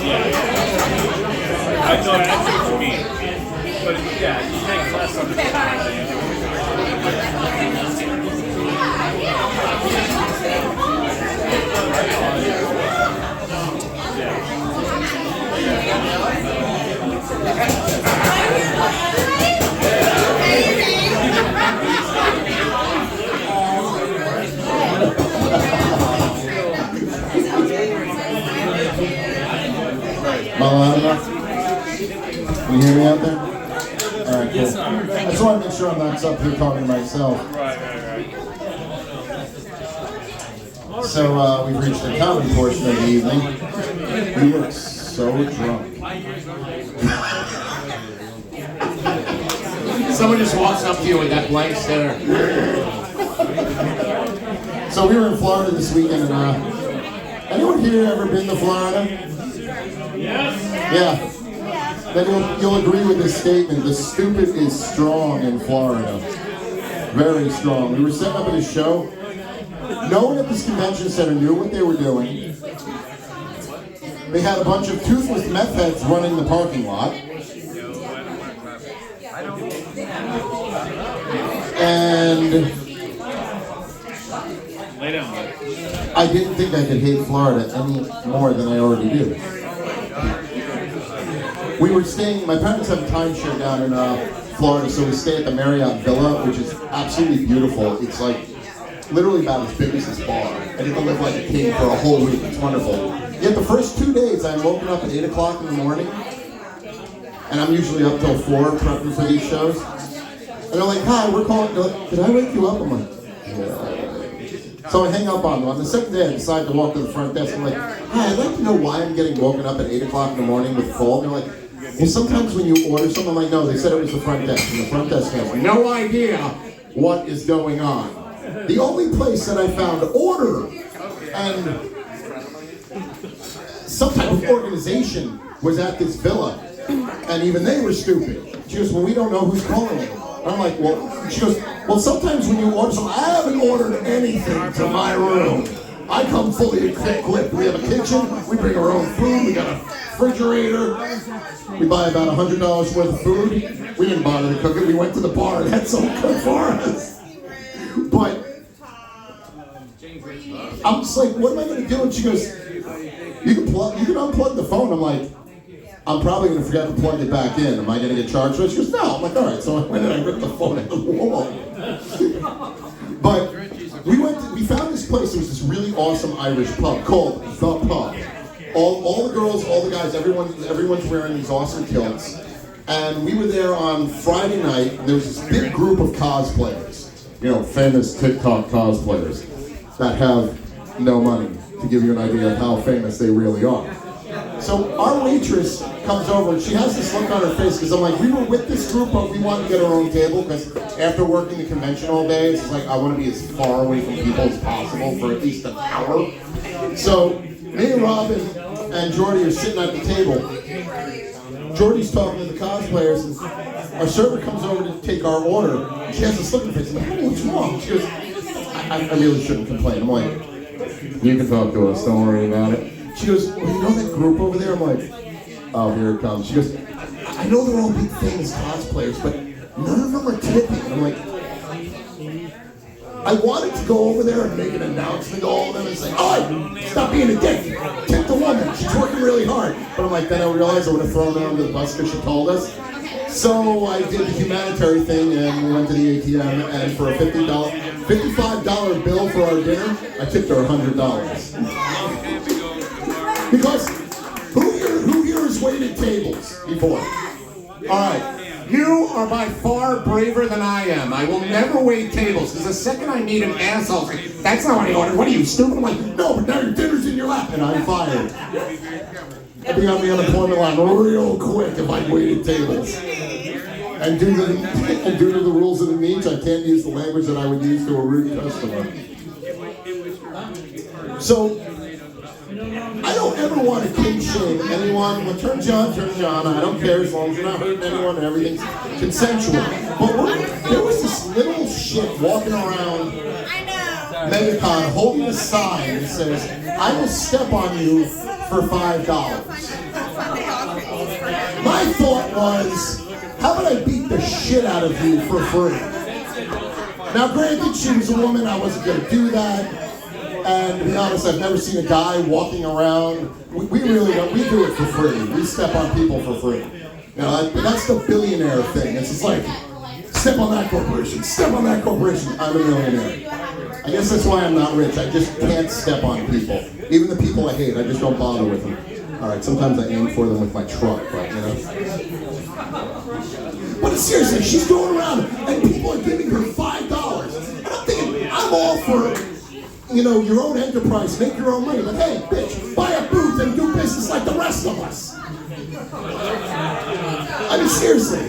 I know that's what you mean. But yeah, you take less on the time than you do with Loud enough? Can you hear me out there? Alright, cool. I just want to make sure I'm not up here talking to myself. Right. So, we've reached the comedy portion of the evening. We look so drunk. Someone just walks up to you with that blank stare. So we were in Florida this weekend, and anyone here ever been to Florida? Yes. Yeah. Then you'll agree with this statement. The stupid is strong in Florida. Very strong. We were setting up at a show. No one at this convention center knew what they were doing. They had a bunch of toothless meth heads running the parking lot. And Lay down. I didn't think I could hate Florida any more than I already do. We were staying, my parents have a timeshare down in Florida, so we stay at the Marriott Villa, which is absolutely beautiful. It's like literally about as big as this bar. I get to live like a king for a whole week. It's wonderful. Yet the first 2 days, I'm woken up at 8 o'clock in the morning, and I'm usually up till 4 prepping for these shows. And they're like, hi, we're calling. They're like, did I wake you up? I'm like, yeah. So I hang up on them. On the second day, I decide to walk to the front desk. I'm like, hi, I'd like to know why I'm getting woken up at 8 o'clock in the morning with cold. And they're like, well, sometimes when you order something, I'm like, no, they said it was the front desk. And the front desk has no idea what is going on. The only place that I found order and some type of organization was at this villa. And even they were stupid. She goes, well, we don't know who's calling you. I'm like, well, she goes, well, sometimes when you order something, I haven't ordered anything to my room. I come fully equipped. We have a kitchen, we bring our own food, we got a refrigerator. We buy about $100 worth of food. We didn't bother to cook it, we went to the bar and had someone cook for us. But I'm just like, what am I gonna do? And she goes, you can unplug the phone. I'm like, I'm probably going to forget to plug it back in. Am I going to get charged for it? She goes, no. I'm like, all right. So I went and I ripped the phone out of the wall. But we found this place. There was this really awesome Irish pub called The Pub. All the girls, all the guys, everyone's wearing these awesome kilts. And we were there on Friday night, and there was this big group of cosplayers. You know, famous TikTok cosplayers that have no money, to give you an idea of how famous they really are. So our waitress comes over and she has this look on her face because I'm like, we were with this group, but we wanted to get our own table because after working the convention all day, it's like I want to be as far away from people as possible for at least an hour. So me and Rob and Jordy are sitting at the table. Jordy's talking to the cosplayers and our server comes over to take our order. And she has this look on her face. I'm like, oh, what's wrong? She goes, I really shouldn't complain. I'm like, you can talk to us, don't worry about it. She goes, well, you know that group over there? I'm like, oh, here it comes. She goes, I know they're all big famous cosplayers, but none of them are tipping. And I'm like, I wanted to go over there and make an announcement to all of them and say, oh, stop being a dick. Tip the woman. She's working really hard. But I'm like, then I realized I would have thrown her under the bus because she told us. So I did the humanitarian thing and we went to the ATM and for a $55 bill for our dinner, I tipped her $100. Because who here has waited tables before? All right, you are by far braver than I am. I will never wait tables because the second I meet an asshole, like, that's not what I ordered. What are you, stupid? I'm like, no, but now your dinner's in your lap, and I'm fired. I'd be on the unemployment line real quick if I waited tables. And due to the rules of the niche, I can't use the language that I would use to a rude customer. So, I don't ever want to kink shame anyone. What turns you on, turns you on. I don't care as long as you're not hurting anyone and everything's consensual. But there was this little shit walking around MegaCon holding a sign that says, I will step on you for $5. My thought was, how about I beat the shit out of you for free? Now, granted, she was a woman, I wasn't going to do that. And to be honest, I've never seen a guy walking around. We really don't. We do it for free. We step on people for free. You know, that's the billionaire thing. It's just like, step on that corporation, step on that corporation. I'm a millionaire. I guess that's why I'm not rich. I just can't step on people. Even the people I hate, I just don't bother with them. All right, sometimes I aim for them with my truck, but you know. But seriously, she's going around and people are giving her $5. And I'm thinking, I'm all for, you know, your own enterprise, make your own money. But hey, bitch, buy a booth and do business like the rest of us. I mean, seriously.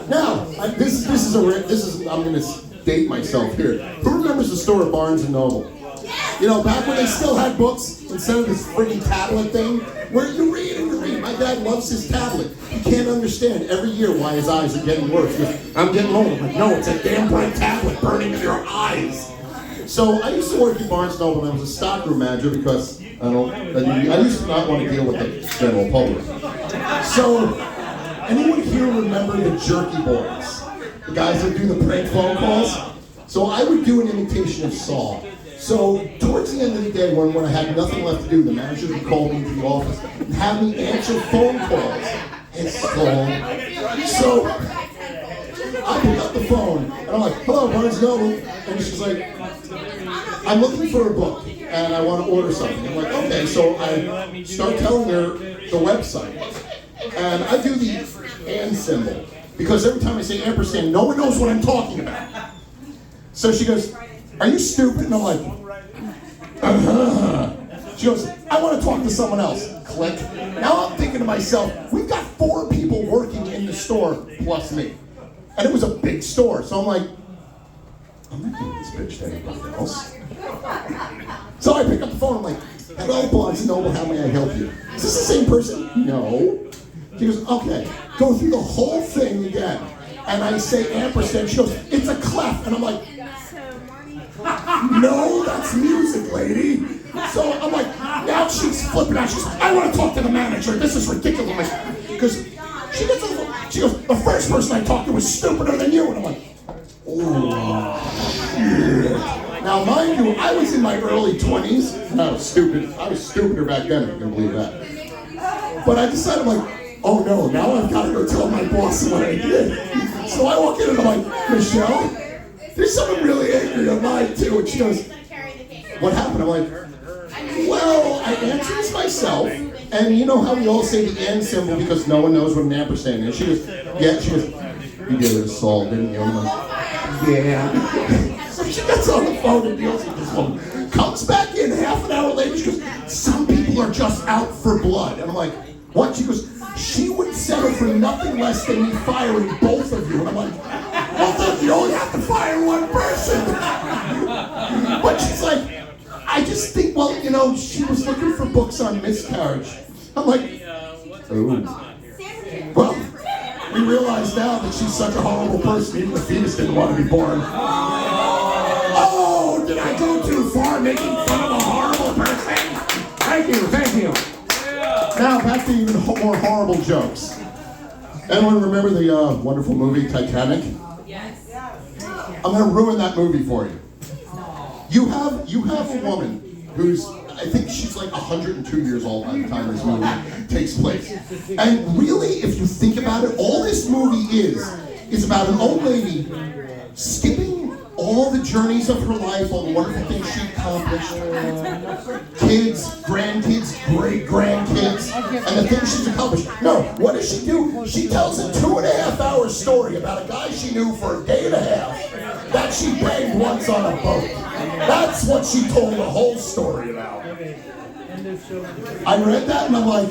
Now, I'm going to date myself here. Who remembers the store at Barnes & Noble? You know, back when they still had books instead of this friggin' tablet thing, where you read and you read. My dad loves his tablet. He can't understand every year why his eyes are getting worse. He goes, I'm getting old. I'm like, no, it's a damn bright tablet burning in your eyes. So I used to work at Barnes & Noble and I was a stockroom manager because I used to not want to deal with the general public. So, anyone here remember the Jerky Boys? The guys that do the prank phone calls? So I would do an imitation of Saul. So towards the end of the day, when I had nothing left to do, the manager would call me into the office and have me answer phone calls. It's Saul. So I pick up the phone and I'm like, hello, Barnes & Noble. And she's like, I'm looking for a book and I want to order something. I'm like, okay. So I start telling her the website. And I do the and symbol. Because every time I say ampersand, no one knows what I'm talking about. So she goes, are you stupid? And I'm like, She goes, I want to talk to someone else. Click. Now I'm thinking to myself, we've got 4 people working in the store plus me. And it was a big store. So I'm like, I'm not giving this bitch to anybody else. So I pick up the phone. I'm like, hello, Barnes & Noble, how may I help you? Is this the same person? No. She goes, okay, go through the whole thing again. And I say ampersand. She goes, it's a clef. And I'm like, no, that's music, lady. So I'm like, now she's flipping out. She's like, I want to talk to the manager. This is ridiculous. Because she goes, the first person I talked to was stupider than you. And I'm like, oh, shit. Now, mind you, I was in my early 20s. And I was stupid. I was stupider back then, if you can believe that. But I decided, I'm like, oh no, now I've got to go tell my boss what I did. So I walk in and I'm like, Michelle, there's someone really angry on mine too. And she goes, what happened? I'm like, well, I answered this myself. And you know how we all say the and symbol because no one knows what an ampersand is. She goes, yeah, she goes, you did it, Saul, didn't you? And I'm like, yeah. So she gets on the phone and deals with this woman. Comes back in half an hour later, she goes, some people are just out for blood. And I'm like, what? She goes, she would settle for nothing less than me firing both of you. And I'm like, well, then you only have to fire one person. But she's like, I just think, well, you know, she was looking for books on miscarriage. I'm like, ooh. Well, we realize now that she's such a horrible person, even the fetus didn't want to be born. Oh, did I go too far making fun of a horrible person? Thank you, thank you. Now back to even more horrible jokes. Anyone remember the wonderful movie Titanic? Yes. I'm going to ruin that movie for you. You have a woman who's, I think she's like 102 years old by the time this movie takes place. And really, if you think about it, all this movie is about an old lady skipping all the journeys of her life, all the wonderful things she accomplished, kids, grandkids, great-grandkids, and the things she's accomplished. No, what does she do? She tells a 2.5-hour story about a guy she knew for a day and a half that she banged once on a boat. That's what she told the whole story about. I read that and I'm like,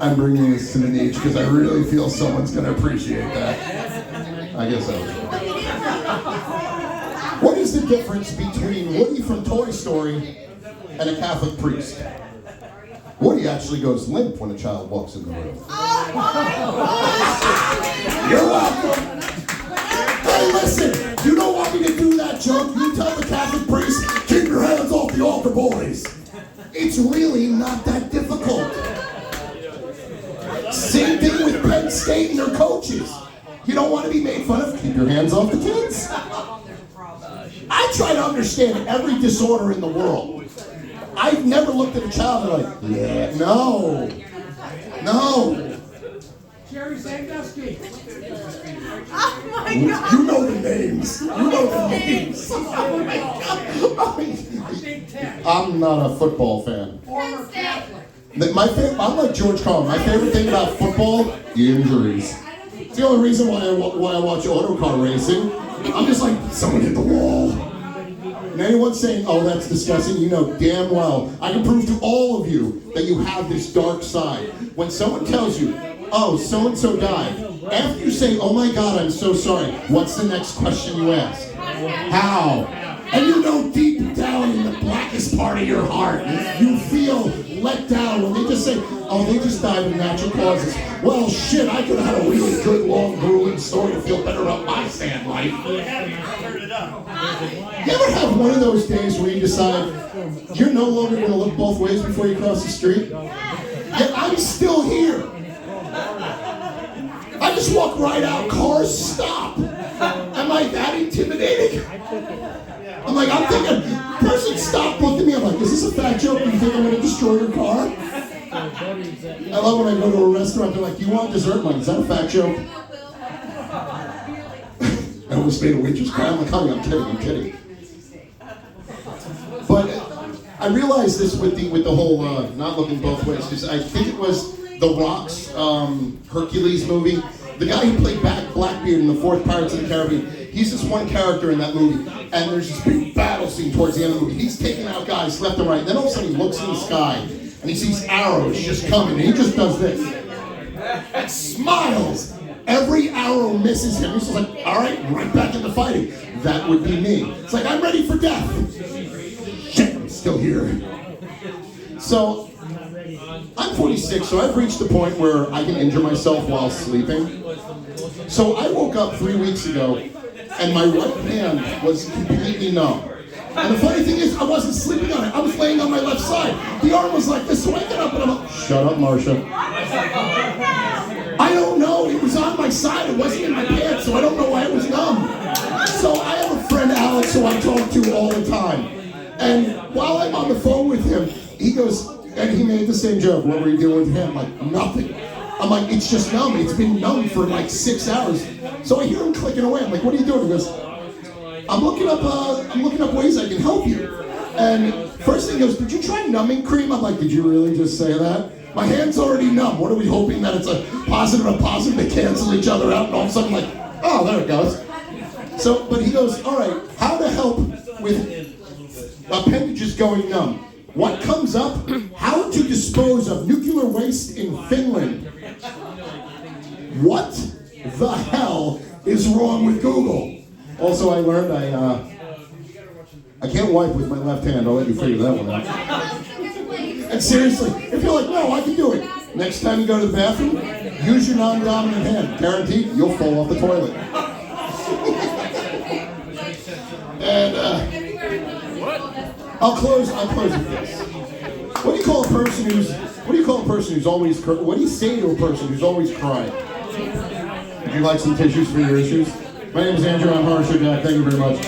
I'm bringing this to the niche because I really feel someone's going to appreciate that. I guess I was. What is the difference between Woody from Toy Story and a Catholic priest? Woody actually goes limp when a child walks in the room. You're welcome. Hey, listen, you don't want me to do that joke. You tell the Catholic priest, keep your hands off the altar, boys. It's really not that difficult. Same thing with Penn Penn State and their coaches. You don't want to be made fun of? Keep your hands off the kids. I try to understand every disorder in the world. I've never looked at a child and like, yeah, no. Jerry Sandusky. Oh my God. You know the names. Oh my God. I'm not a football fan. Former Catholic. I'm like George Carlin. My favorite thing about football, injuries. It's the only reason why I watch auto car racing. I'm just like, someone hit the wall. And anyone saying, oh, that's disgusting, you know damn well, I can prove to all of you that you have this dark side. When someone tells you, oh, so-and-so died, after you say, oh my God, I'm so sorry, what's the next question you ask? How? And you know deep down in the blackest part of your heart, you feel let down when they just say, oh, they just died of natural causes. Well, shit, I could have had a really good, long, grueling story to feel better about my sad life. You ever have one of those days where you decide you're no longer going to look both ways before you cross the street? Yet I'm still here. I just walk right out, cars stop. Am I that intimidating? I'm thinking, person stopped, looked at me, I'm like, is this a fat joke? Do you think I'm going to destroy your car? I love when I go to a restaurant, they're like, do you want dessert? I'm like, is that a fat joke? I almost made a waitress cry. I'm like, honey, I'm kidding. But I realized this with the whole not looking both ways, because I think it was The Rock's Hercules movie. The guy who played Blackbeard in the fourth Pirates of the Caribbean, he's this one character in that movie, and there's this big battle scene towards the end of the movie. He's taking out guys left and right, and then all of a sudden he looks in the sky, and he sees arrows just coming, and he just does this. And smiles. Every arrow misses him. He's just like, all right back into fighting. That would be me. It's like, I'm ready for death. Shit, I'm still here. So, I'm 46, so I've reached the point where I can injure myself while sleeping. So I woke up 3 weeks ago, and my right hand was completely numb. And the funny thing is, I wasn't sleeping on it. I was laying on my left side. The arm was like this, so I get up and I'm like, shut up, Marcia. I don't know. It was on my side. It wasn't in my pants, so I don't know why it was numb. So I have a friend, Alex, who I talk to all the time. And while I'm on the phone with him, he goes, and he made the same joke. What were you doing with him? Like, nothing. I'm like, it's just numb. It's been numb for like 6 hours. So I hear him clicking away. I'm like, what are you doing? He goes, I'm looking up ways I can help you. And first thing he goes, did you try numbing cream? I'm like, did you really just say that? My hand's already numb. What are we hoping that it's a positive, they cancel each other out, and all of a sudden I'm like, oh, there it goes. So, but he goes, all right, how to help with appendages going numb. What comes up? How to dispose of nuclear waste in Finland. What the hell is wrong with Google? Also, I learned I can't wipe with my left hand. I'll let you figure that one out. And seriously, if you're like, no, I can do it. Next time you go to the bathroom, use your non-dominant hand. Guaranteed, you'll fall off the toilet. And I'll close with this. What do you call a person who's always what do you say to a person who's always crying? Would you like some tissues for your issues? My name is Andrew. I'm Harsher Jack. Thank you very much.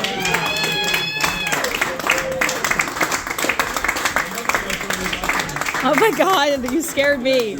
Oh my God, you scared me.